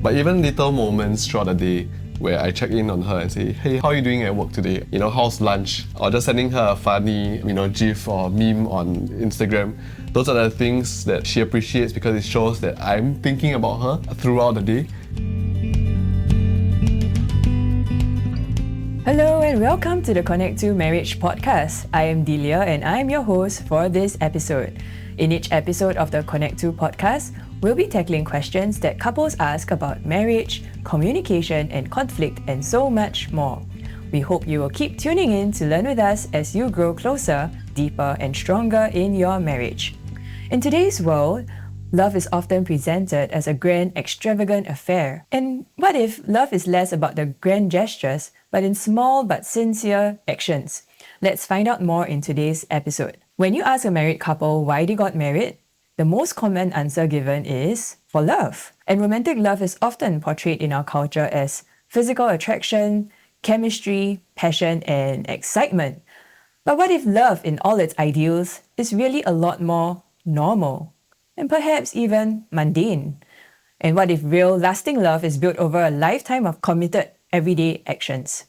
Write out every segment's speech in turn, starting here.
But even little moments throughout the day where I check in on her and say, hey, how are you doing at work today? How's lunch? Or just sending her a funny, GIF or meme on Instagram. Those are the things that she appreciates because it shows that I'm thinking about her throughout the day. Hello and welcome to the Connect to Marriage podcast. I am Delia and I am your host for this episode. In each episode of the Connect to podcast, we'll be tackling questions that couples ask about marriage, communication and conflict and so much more. We hope you will keep tuning in to learn with us as you grow closer, deeper and stronger in your marriage. In today's world, love is often presented as a grand, extravagant affair. And what if love is less about the grand gestures, but in small but sincere actions? Let's find out more in today's episode. When you ask a married couple why they got married, the most common answer given is for love. And romantic love is often portrayed in our culture as physical attraction, chemistry, passion, and excitement. But what if love in all its ideals is really a lot more normal? And perhaps even mundane? And what if real lasting love is built over a lifetime of committed everyday actions?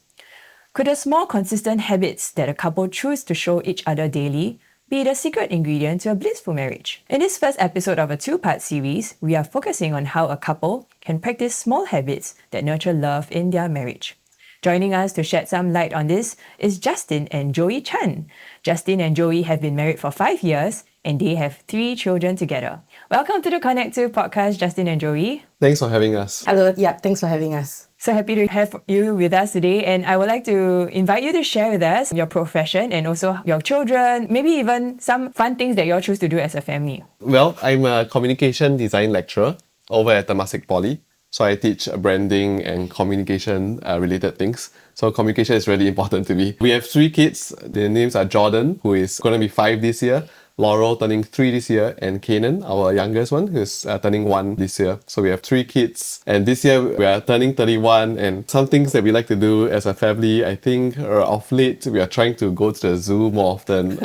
Could the small consistent habits that a couple choose to show each other daily be the secret ingredient to a blissful marriage? In this first episode of a two-part series, we are focusing on how a couple can practice small habits that nurture love in their marriage. Joining us to shed some light on this is Justin and Joey Chan. Justin and Joey have been married for 5 years and they have 3 children together. Welcome to the Connect to podcast, Justin and Joey. Thanks for having us. Hello, thanks for having us. So happy to have you with us today, and I would like to invite you to share with us your profession and also your children, maybe even some fun things that you all choose to do as a family. Well, I'm a communication design lecturer over at Temasek Poly. So I teach branding and communication related things. So communication is really important to me. We have 3 kids. Their names are Jordan, who is going to be 5 this year, Laurel turning 3 this year, and Kanan, our youngest one, who's turning 1 this year. So we have 3 kids, and this year we are turning 31, and some things that we like to do as a family, I think of late, we are trying to go to the zoo more often,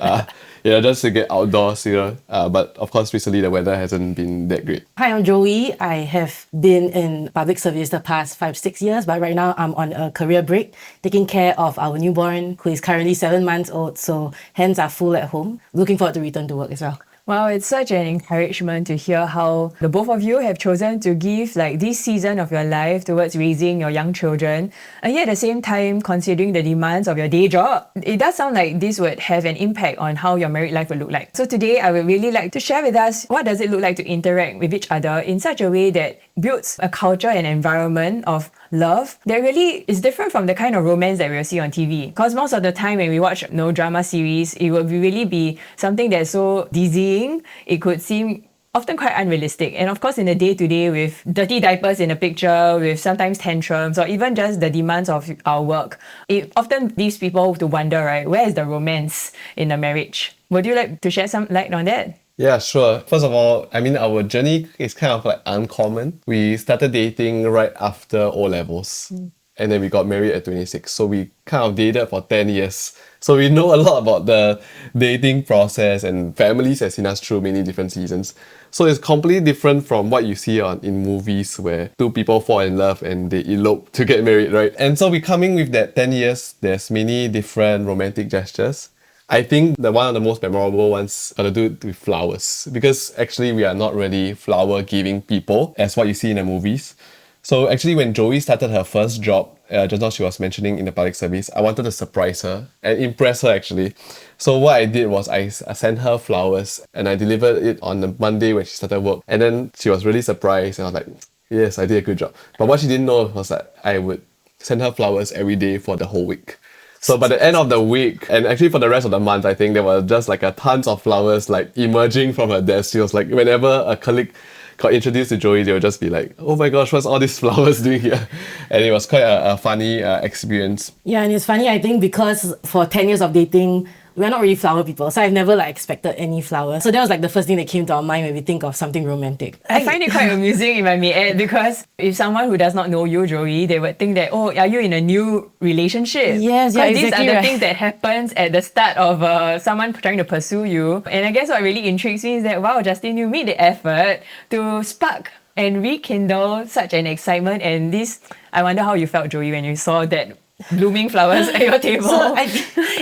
just to get outdoors, but of course recently the weather hasn't been that great. Hi, I'm Joey. I have been in public service the past 5-6 years, but right now I'm on a career break, taking care of our newborn, who is currently 7 months old, so hands are full at home. Looking forward to return to work as well. Wow, it's such an encouragement to hear how the both of you have chosen to give this season of your life towards raising your young children, and yet at the same time considering the demands of your day job. It does sound like this would have an impact on how your married life would look like. So today I would really like to share with us what does it look like to interact with each other in such a way that builds a culture and environment of love that really is different from the kind of romance that we'll see on TV. Because most of the time when we watch drama series, it will really be something that's so dizzying, it could seem often quite unrealistic. And of course in the day-to-day with dirty diapers in the picture, with sometimes tantrums, or even just the demands of our work, it often leaves people to wonder, right, where is the romance in the marriage? Would you like to shed some light on that? Yeah, sure. First of all, our journey is kind of uncommon. We started dating right after O-levels. And then we got married at 26. So we kind of dated for 10 years. So we know a lot about the dating process, and families have seen us through many different seasons. So it's completely different from what you see in movies where 2 people fall in love and they elope to get married, right? And so we coming with that 10 years, there's many different romantic gestures. I think one of the most memorable ones got to do with flowers, because actually we are not really flower giving people as what you see in the movies. So actually when Joey started her first job, just now she was mentioning in the public service, I wanted to surprise her and impress her actually. So what I did was I sent her flowers and I delivered it on the Monday when she started work. And then she was really surprised and I was like, yes, I did a good job. But what she didn't know was that I would send her flowers every day for the whole week. So by the end of the week, and actually for the rest of the month, I think there were just a tons of flowers emerging from her desk. She was like, whenever a colleague got introduced to Joey, they would just be like, oh my gosh, what's all these flowers doing here? And it was quite a funny experience. Yeah, and it's funny, I think, because for 10 years of dating, we're not really flower people, so I've never expected any flowers. So that was the first thing that came to our mind when we think of something romantic. I find it quite amusing, if I may add, because if someone who does not know you, Joey, they would think that, oh, are you in a new relationship? Yes, yeah, These exactly are the right. things that happens at the start of someone trying to pursue you. And I guess what really intrigues me is that, wow, Justin, you made the effort to spark and rekindle such an excitement. And this, I wonder how you felt, Joey, when you saw that blooming flowers at your table. So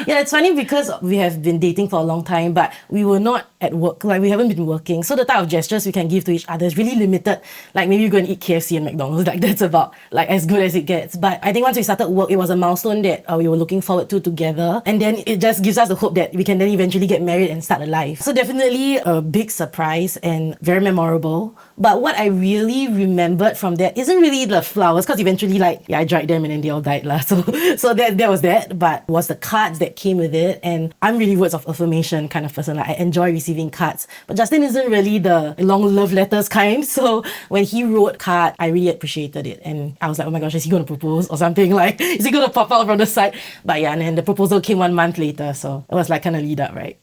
yeah, it's funny because we have been dating for a long time, but we were not at work. Like we haven't been working. So the type of gestures we can give to each other is really limited. Like maybe you go and eat KFC and McDonald's. Like that's about like as good as it gets. But I think once we started work, it was a milestone that we were looking forward to together. And then it just gives us the hope that we can then eventually get married and start a life. So definitely a big surprise and very memorable. But what I really remembered from that isn't really the flowers, because eventually I dried them and then they all died lah. So that was that. But was the cards that came with it. And I'm really words of affirmation kind of person. Like I enjoy receiving cards. But Justin isn't really the long love letters kind. So when he wrote card, I really appreciated it. And I was like, oh my gosh, is he gonna propose or something? Like, is he gonna pop out from the side? But yeah, and then the proposal came 1 month later. So it was like kind of lead up, right?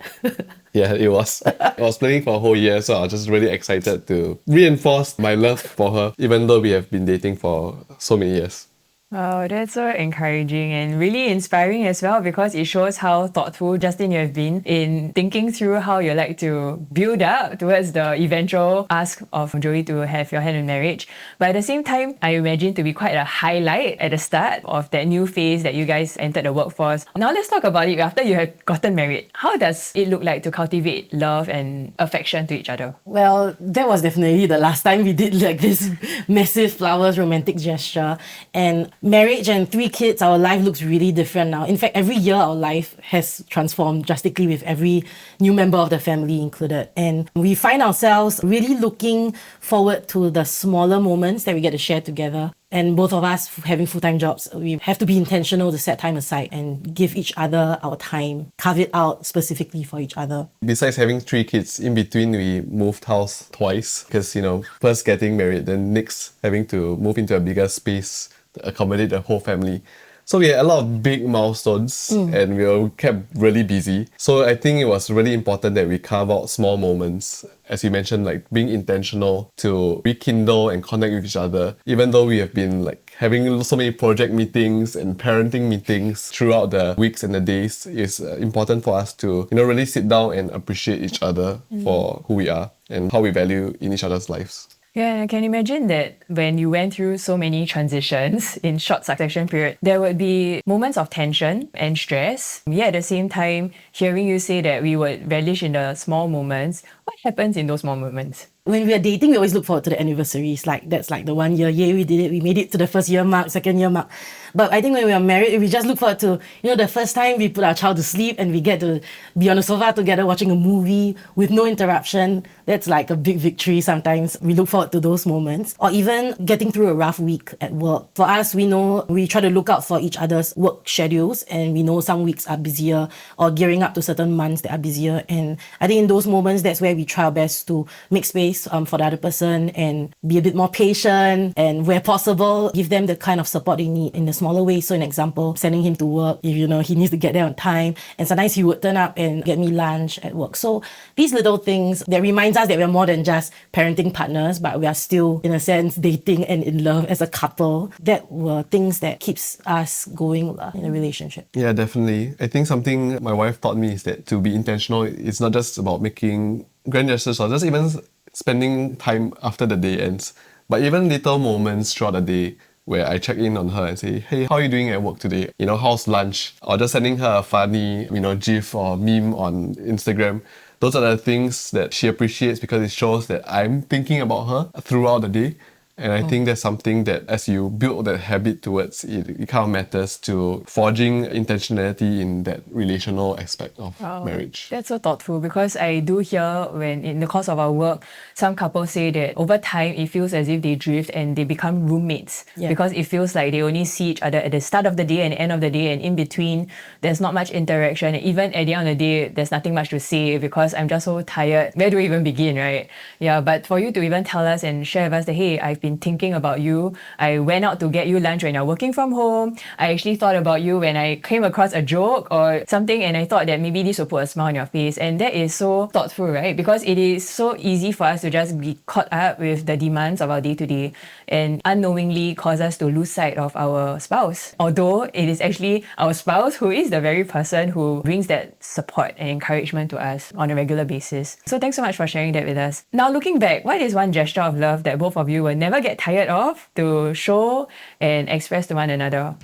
Yeah, it was. I was planning for a whole year, so I was just really excited to reinforce my love for her, even though we have been dating for so many years. Oh, that's so encouraging and really inspiring as well, because it shows how thoughtful, Justin, you have been in thinking through how you like to build up towards the eventual ask of Joey to have your hand in marriage. But at the same time, I imagine to be quite a highlight at the start of that new phase that you guys entered the workforce. Now let's talk about it after you have gotten married. How does it look like to cultivate love and affection to each other? Well, that was definitely the last time we did like this massive flowers romantic gesture. And marriage and 3 kids, our life looks really different now. In fact, every year our life has transformed drastically with every new member of the family included. And we find ourselves really looking forward to the smaller moments that we get to share together. And both of us having full-time jobs, we have to be intentional to set time aside and give each other our time, carve it out specifically for each other. Besides having 3 kids, in between we moved house twice because, first getting married, then next having to move into a bigger space to accommodate the whole family. So we had a lot of big milestones and we were kept really busy. So I think it was really important that we carve out small moments, as you mentioned, like being intentional to rekindle and connect with each other. Even though we have been like having so many project meetings and parenting meetings throughout the weeks and the days, it's important for us to really sit down and appreciate each other for who we are and how we value in each other's lives. Yeah, and I can imagine that when you went through so many transitions in short succession period, there would be moments of tension and stress. Yet at the same time, hearing you say that we would relish in the small moments, what happens in those small moments? When we are dating, we always look forward to the anniversaries. Like that's like the 1 year, yay, we did it. We made it to the first year mark, second year mark. But I think when we are married, we just look forward to, the first time we put our child to sleep and we get to be on the sofa together watching a movie with no interruption. That's like a big victory sometimes. We look forward to those moments. Or even getting through a rough week at work. For us, we know we try to look out for each other's work schedules, and we know some weeks are busier or gearing up to certain months that are busier. And I think in those moments, that's where we try our best to make space for the other person and be a bit more patient, and where possible, give them the kind of support they need in the smaller ways. So an example, sending him to work if he needs to get there on time, and sometimes he would turn up and get me lunch at work. So these little things that reminds us that we're more than just parenting partners, but we are still in a sense dating and in love as a couple. That were things that keeps us going in a relationship. Yeah, definitely. I think something my wife taught me is that to be intentional, it's not just about making grand gestures or just even spending time after the day ends, but even little moments throughout the day where I check in on her and say, hey, how are you doing at work today? How's lunch? Or just sending her a funny, GIF or meme on Instagram. Those are the things that she appreciates because it shows that I'm thinking about her throughout the day. And I think that's something that as you build that habit towards it, it kind of matters to forging intentionality in that relational aspect of marriage. That's so thoughtful, because I do hear when in the course of our work, some couples say that over time it feels as if they drift and they become roommates because it feels like they only see each other at the start of the day and end of the day, and in between there's not much interaction. And even at the end of the day, there's nothing much to say because I'm just so tired. Where do we even begin, right? Yeah, but for you to even tell us and share with us that, hey, I've been thinking about you. I went out to get you lunch when you're working from home. I actually thought about you when I came across a joke or something, and I thought that maybe this will put a smile on your face. And that is so thoughtful, right? Because it is so easy for us to just be caught up with the demands of our day-to-day and unknowingly cause us to lose sight of our spouse. Although it is actually our spouse who is the very person who brings that support and encouragement to us on a regular basis. So thanks so much for sharing that with us. Now looking back, what is one gesture of love that both of you will never get tired of to show and express to one another?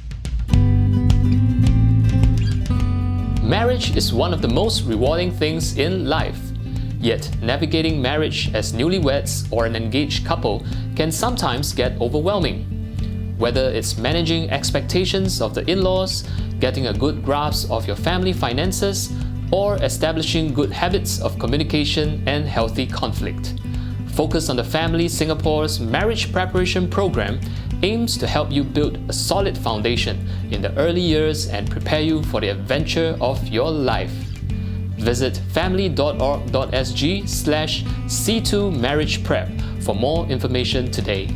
Marriage is one of the most rewarding things in life. Yet, navigating marriage as newlyweds or an engaged couple can sometimes get overwhelming. Whether it's managing expectations of the in-laws, getting a good grasp of your family finances, or establishing good habits of communication and healthy conflict. Focus on the Family Singapore's Marriage Preparation Program aims to help you build a solid foundation in the early years and prepare you for the adventure of your life. Visit family.org.sg/C2 Marriage Prep for more information today.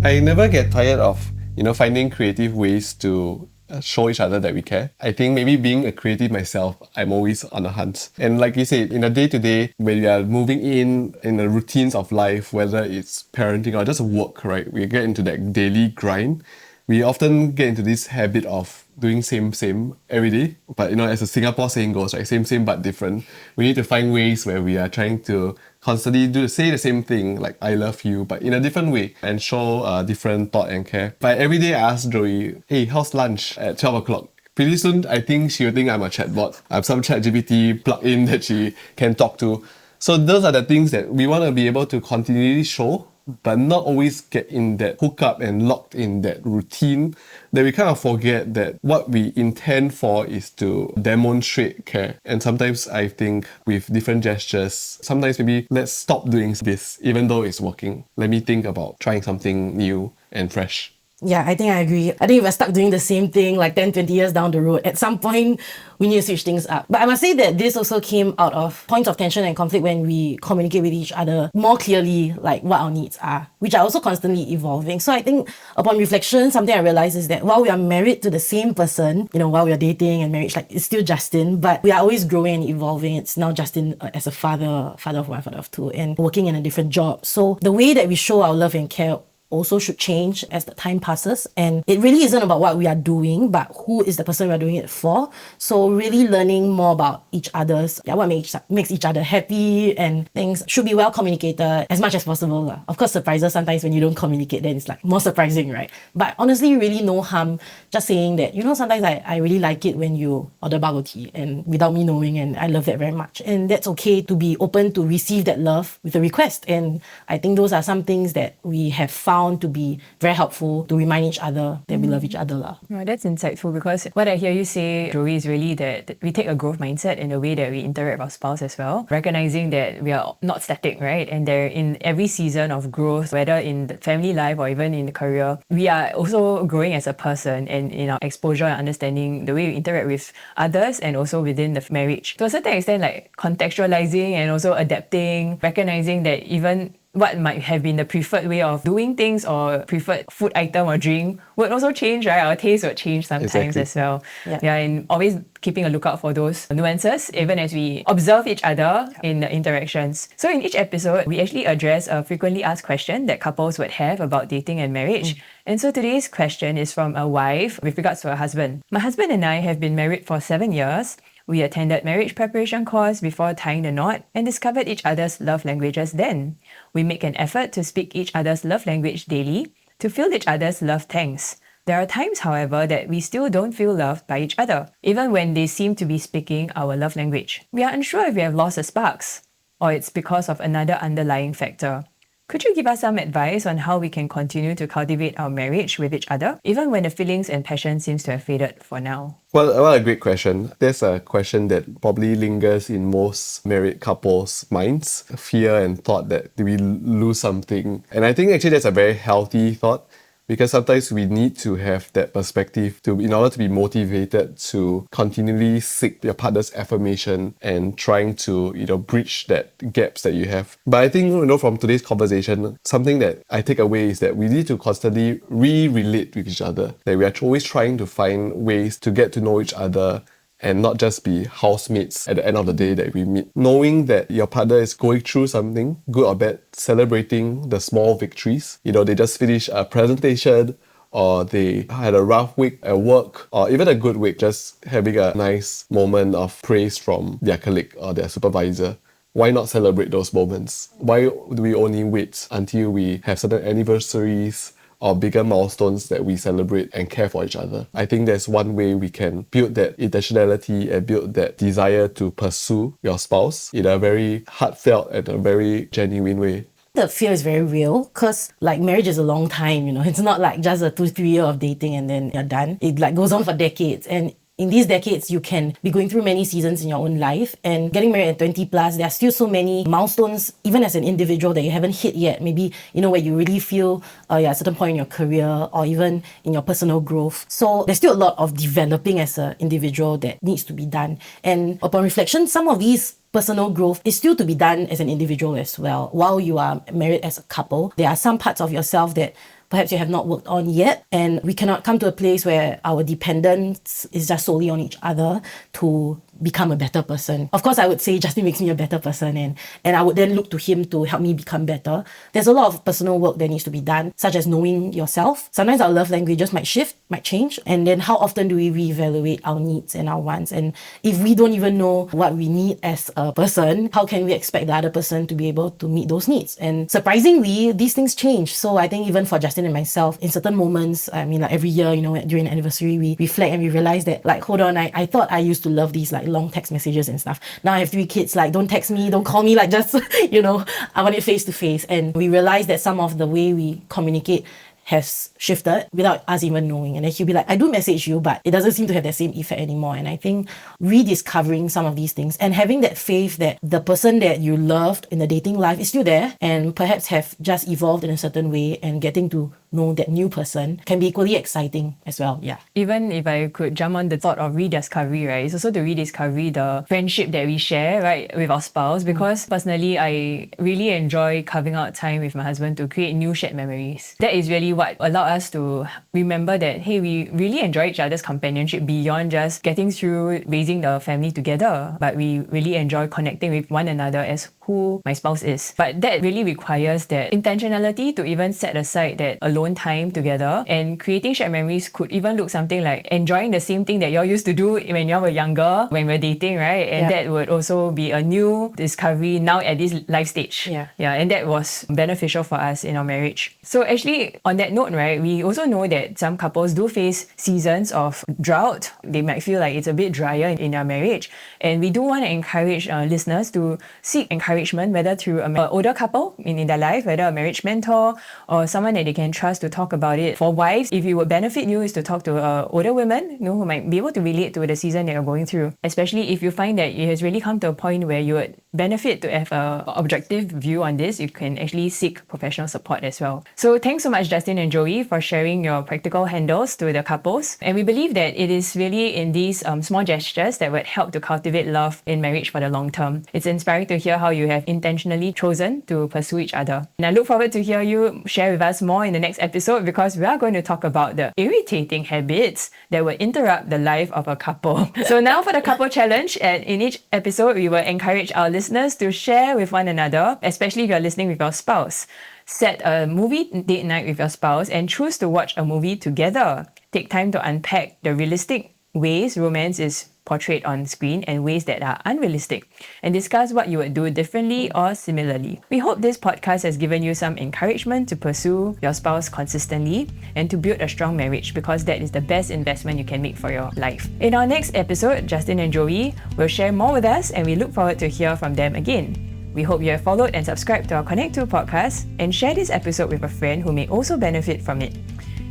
I never get tired of, finding creative ways to show each other that we care. I think maybe being a creative myself, I'm always on a hunt. And like you said, in a day-to-day, when we are moving in the routines of life, whether it's parenting or just work, right? We get into that daily grind. We often get into this habit of doing same every day. But as the Singapore saying goes, right, same but different. We need to find ways where we are trying to constantly say the same thing, like I love you, but in a different way, and show different thought and care. But every day I ask Joey, hey, how's lunch at 12 o'clock? Pretty soon, I think she'll think I'm a chatbot. I'm some ChatGPT plug-in that she can talk to. So those are the things that we want to be able to continually show, but not always get in that hookup and locked in that routine, that we kind of forget that what we intend for is to demonstrate care. And sometimes I think with different gestures, sometimes maybe let's stop doing this, even though it's working. Let me think about trying something new and fresh. Yeah, I think I agree. I think if we're stuck doing the same thing like 10, 20 years down the road, at some point, we need to switch things up. But I must say that this also came out of points of tension and conflict when we communicate with each other more clearly, like what our needs are, which are also constantly evolving. So I think upon reflection, something I realized is that while we are married to the same person, while we are dating and marriage, like it's still Justin, but we are always growing and evolving. It's now Justin as a father of one, father of two, and working in a different job. So the way that we show our love and care also should change as the time passes. And it really isn't about what we are doing, but who is the person we're doing it for. So really learning more about each other's, what makes each other happy, and things should be well communicated as much as possible. Of course, surprises sometimes when you don't communicate, then it's like more surprising, right? But honestly, really no harm just saying that, sometimes I really like it when you order bubble tea and without me knowing, and I love that very much. And that's okay to be open to receive that love with a request. And I think those are some things that we have found to be very helpful to remind each other that we love each other. Oh, that's insightful, because what I hear you say, Joey, is really that we take a growth mindset in the way that we interact with our spouse as well, recognizing that we are not static, right? And they're in every season of growth, whether in the family life or even in the career, we are also growing as a person, and in our exposure and understanding the way we interact with others and also within the marriage. To a certain extent, like contextualizing and also adapting, recognizing that even what might have been the preferred way of doing things or preferred food item or drink would also change, right? Our taste would change sometimes as well. Yeah, and always keeping a lookout for those nuances, even as we observe each other in the interactions. So in each episode, we actually address a frequently asked question that couples would have about dating and marriage. And so today's question is from a wife with regards to her husband. My husband and I have been married for 7 years. We attended marriage preparation course before tying the knot and discovered each other's love languages then. We make an effort to speak each other's love language daily, to feel each other's love thanks. There are times, however, that we still don't feel loved by each other, even when they seem to be speaking our love language. We are unsure if we have lost the sparks, or it's because of another underlying factor. Could you give us some advice on how we can continue to cultivate our marriage with each other, even when the feelings and passion seems to have faded for now? Well, what a great question. There's a question that probably lingers in most married couples' minds. Fear and thought that we lose something. And I think actually that's a very healthy thought. because sometimes we need to have that perspective in order to be motivated to continually seek your partner's affirmation and trying to, bridge that gaps that you have. But I think, from today's conversation, something that I take away is that we need to constantly relate with each other, that we are always trying to find ways to get to know each other and not just be housemates at the end of the day that we meet. Knowing that your partner is going through something, good or bad, celebrating the small victories. They just finished a presentation, or they had a rough week at work, or even a good week, just having a nice moment of praise from their colleague or their supervisor. Why not celebrate those moments? Why do we only wait until we have certain anniversaries or bigger milestones that we celebrate and care for each other? I think there's one way we can build that intentionality and build that desire to pursue your spouse in a very heartfelt and a very genuine way. The fear is very real because marriage is a long time, It's not like just a 2-3 year of dating and then you're done. It goes on for decades, and in these decades, you can be going through many seasons in your own life, and getting married at 20 plus, there are still so many milestones, even as an individual, that you haven't hit yet. Maybe, where you really feel you're at a certain point in your career or even in your personal growth. So there's still a lot of developing as an individual that needs to be done. And upon reflection, some of these personal growth is still to be done as an individual as well. While you are married as a couple, there are some parts of yourself that perhaps you have not worked on yet, and we cannot come to a place where our dependence is just solely on each other to become a better person. Of course, I would say Justin makes me a better person, and I would then look to him to help me become better. There's a lot of personal work that needs to be done, such as knowing yourself. Sometimes our love languages might shift, might change, and then how often do we reevaluate our needs and our wants? And if we don't even know what we need as a person, how can we expect the other person to be able to meet those needs? And surprisingly, these things change. So I think even for Justin and myself, in certain moments, every year, during an anniversary, we reflect and we realize that, hold on, I thought I used to love these long text messages and stuff. Now I have 3 kids, don't text me, don't call me, just, I want it face to face. And we realize that some of the way we communicate has shifted without us even knowing. And then he'll be like, I do message you, but it doesn't seem to have the same effect anymore. And I think rediscovering some of these things and having that faith that the person that you loved in the dating life is still there and perhaps have just evolved in a certain way, and getting to know that new person can be equally exciting as well. Yeah. Even if I could jump on the thought of rediscovery, right? It's also to rediscover the friendship that we share, right, with our spouse. Because personally, I really enjoy carving out time with my husband to create new shared memories. That is really what allowed us to remember that, hey, we really enjoy each other's companionship beyond just getting through raising the family together, but we really enjoy connecting with one another as who my spouse is. But that really requires that intentionality to even set aside that alone time together, and creating shared memories could even look something like enjoying the same thing that y'all used to do when y'all were younger, when we're dating, right? And that would also be a new discovery now at this life stage. Yeah, and that was beneficial for us in our marriage. So actually, on that note, right, we also know that some couples do face seasons of drought. They might feel like it's a bit drier in their marriage. And we do want to encourage listeners to seek encouragement, whether through an older couple in their life, whether a marriage mentor or someone that they can trust to talk about it. For wives, if it would benefit you, is to talk to older women, who might be able to relate to the season that you're going through. Especially if you find that it has really come to a point where you would benefit to have an objective view on this, you can actually seek professional support as well. So thanks so much, Justin and Joey, for sharing your practical handles to the couples. And we believe that it is really in these small gestures that would help to cultivate love in marriage for the long term. It's inspiring to hear how you have intentionally chosen to pursue each other. And I look forward to hear you share with us more in the next episode, because we are going to talk about the irritating habits that will interrupt the life of a couple. So now for the couple challenge, and in each episode, we will encourage our listeners to share with one another, especially if you're listening with your spouse. Set a movie date night with your spouse and choose to watch a movie together. Take time to unpack the realistic ways romance is portrayed on screen and ways that are unrealistic, and discuss what you would do differently or similarly. We hope this podcast has given you some encouragement to pursue your spouse consistently and to build a strong marriage, because that is the best investment you can make for your life. In our next episode, Justin and Joey will share more with us, and we look forward to hear from them again. We hope you have followed and subscribed to our Connect 2 podcast, and share this episode with a friend who may also benefit from it.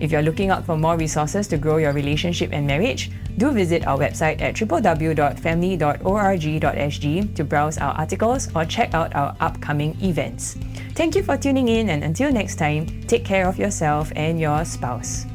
If you're looking out for more resources to grow your relationship and marriage, do visit our website at www.family.org.sg to browse our articles or check out our upcoming events. Thank you for tuning in, and until next time, take care of yourself and your spouse.